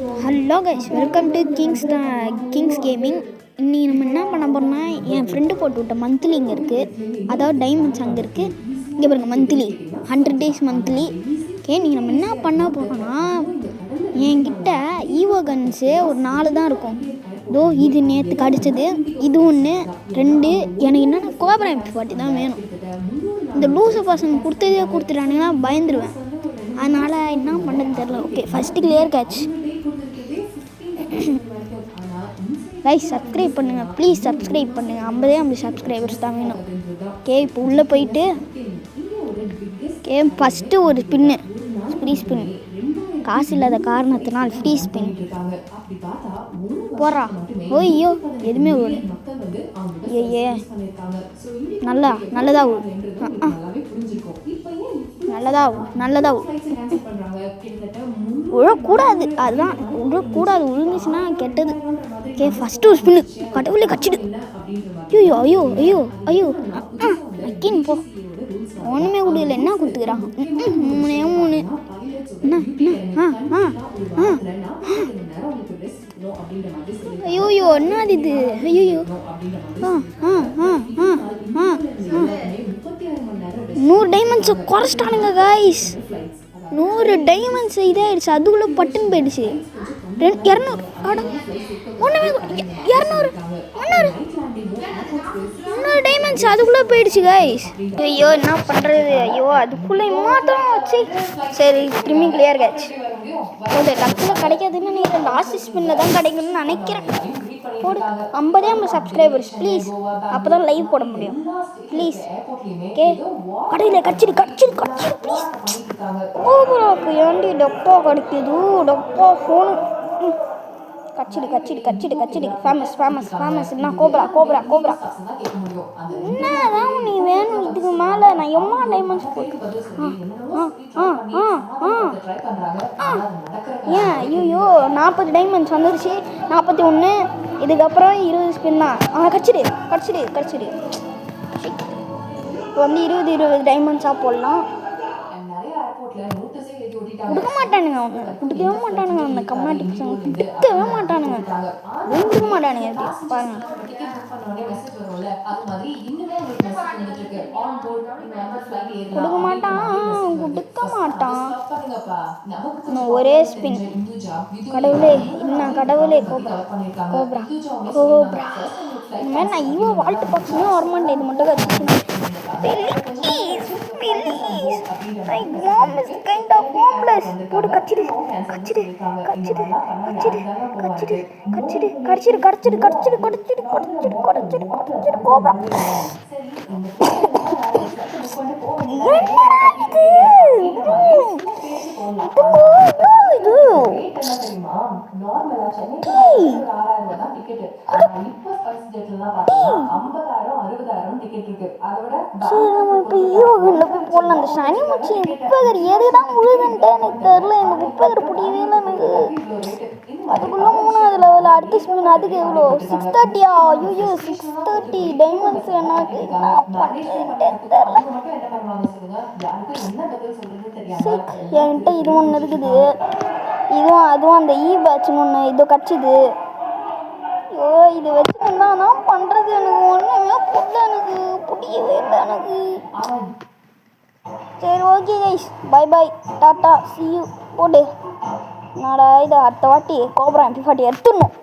Hello guys, welcome to Kings gaming. இன்றைக்கி நம்ம என்ன பண்ண போகிறோம்னா, என் ஃப்ரெண்டு போட்டு விட்ட மந்த்லி இங்கே இருக்குது. அதாவது டைமண்ட்ஸ் அங்கே இருக்குது. இங்கே பாருங்கள், மந்த்லி 100 days மந்த்லி. ஓகே, நீங்கள் நம்ம என்ன பண்ண போகிறோம்னா, என்கிட்ட ஈவோ கன்ஸு ஒரு 4 தான் இருக்கும். இதோ இது நேற்று கடிச்சது, இது 1 2. எனக்கு என்னென்னா கோப்ரா MP40 தான் வேணும். இந்த லூசு பசங்க கொடுத்துட்டானுங்கன்னா பயந்துருவேன். அதனால் என்ன பண்ணுறதுன்னு தெரில. Okay, first clear catch. Guys, subscribe பண்ணுங்கள், ப்ளீஸ் சப்ஸ்கிரைப் பண்ணுங்கள். 50 சப்ஸ்கிரைபர்ஸ் தான் வேணும். ஓகே, இப்போ உள்ளே போயிட்டு ஃபஸ்ட்டு ஒரு ஸ்பின்னு, ஃப்ரீ ஸ்பின். காசு இல்லாத காரணத்தினால் ஃப்ரீ ஸ்பின் போடுறா. ஓய்யோ, எதுவுமே விடு. நல்லதாகும் விழக்கூடாது. அதுதான் விழக்கூடாது. விழுந்துச்சுன்னா கெட்டது. ஓகே, ஃபஸ்ட்டு ஒரு ஸ்பின்னு. கடவுளே கச்சிடு. ஐயோ ஐயோ ஐயோ ஐயோ அக்கின் போ. ஒன்றுமே கொடுக்கல. என்ன கொடுத்துக்கிறான்? 3 ஐயோயோ, என்னது இது? ஐயோ 100 டைமண்ட்ஸை குறைச்சிட்டானுங்க கைஸ். 100 டைமண்ட்ஸ் இதாகிடுச்சு. அதுக்குள்ளே பட்டுன்னு போயிடுச்சு. 200 டைமண்ட்ஸ் அதுக்குள்ளே போயிடுச்சு கைஸ். ஐயோ, என்ன பண்ணுறது? ஐயோ, அதுக்குள்ளே மாட்டம் வச்சு. சரி, திரும்பி கிளியர் கேட்ச். போடு. லக்கில் கிடைக்காதுன்னு நினைக்கிறேன். லாஸ்ட் ஸ்பின்னில் தான் கிடைக்கணும்னு நினைக்கிறேன். போடு. 50 சப்ஸ்கிரைபர்ஸ் ப்ளீஸ். அப்போ தான் லைவ் போட முடியும். ப்ளீஸ். ஓகே, கடையில் கச்சிடு ப்ளீஸ். கோபுராக்கு ஏண்டி டப்பா கிடைக்குது? டப்பா ஃபோனு. கச்சிடு. ஃபேமஸ். என்ன கோப்ரா. என்னதான் நீ வேணும் இதுக்கு மேலே? நான் எம்மா டைமண்ட்ஸ் ஏன்? ஐயோ, 40 டைமண்ட்ஸ் வந்துருச்சு. 41. இதுக்கப்புறம் 20 ஸ்பின் தான். கச்சிடு. இப்போ வந்து 20 டைமண்ட்ஸாக போடலாம். கொடுக்கவே மாட்டானுங்க அந்த கம்மாட்டி பசங்க. கொடுக்கவே மாட்டானுங்க. பாருங்க. கொடுக்க மாட்டான். ஒரே ஸ்பின். கடவுளே கோப்ரா. இந்த மாதிரி நான் ஈவோ வால்ட் பாக்ஸ்னே வரமாட்டேன். இது மட்டும் கற்றுக்கணும். My mom is kind of homeless. போடு. கச்சிடு கோப்ரா. அந்த சனி மச்சி உப்பகர் எதுதான் முழுதுன்ட்டு எனக்கு தெரியல. எனக்கு உப்பகர் பிடிக்கவே இல்லை எனக்கு. அதுக்குள்ள 3வது லெவல். அடுத்த ஸ்பின். அதுக்கு எவ்வளோ? 630. ஐயோ, 630 டைமண்ட்ஸ். எனக்கு என்ன பண்ணுறதுன்ட்டு தெரியல. என்கிட்ட இது ஒன்று இருக்குது. அதுவும் அந்த பேட்ச்னு ஒன்று இதோ கச்சிது. ஐயோ, இது வச்சுருந்தா நான் பண்ணுறது. எனக்கு ஒன்றுமே எனக்கு பிடிக்கவே இல்லை எனக்கு. சரி, okay guys, bye tata, see you. போடு. என்னடா இது? அடுத்த வாட்டி கோப்ரா MP40 எடுத்துடணும்.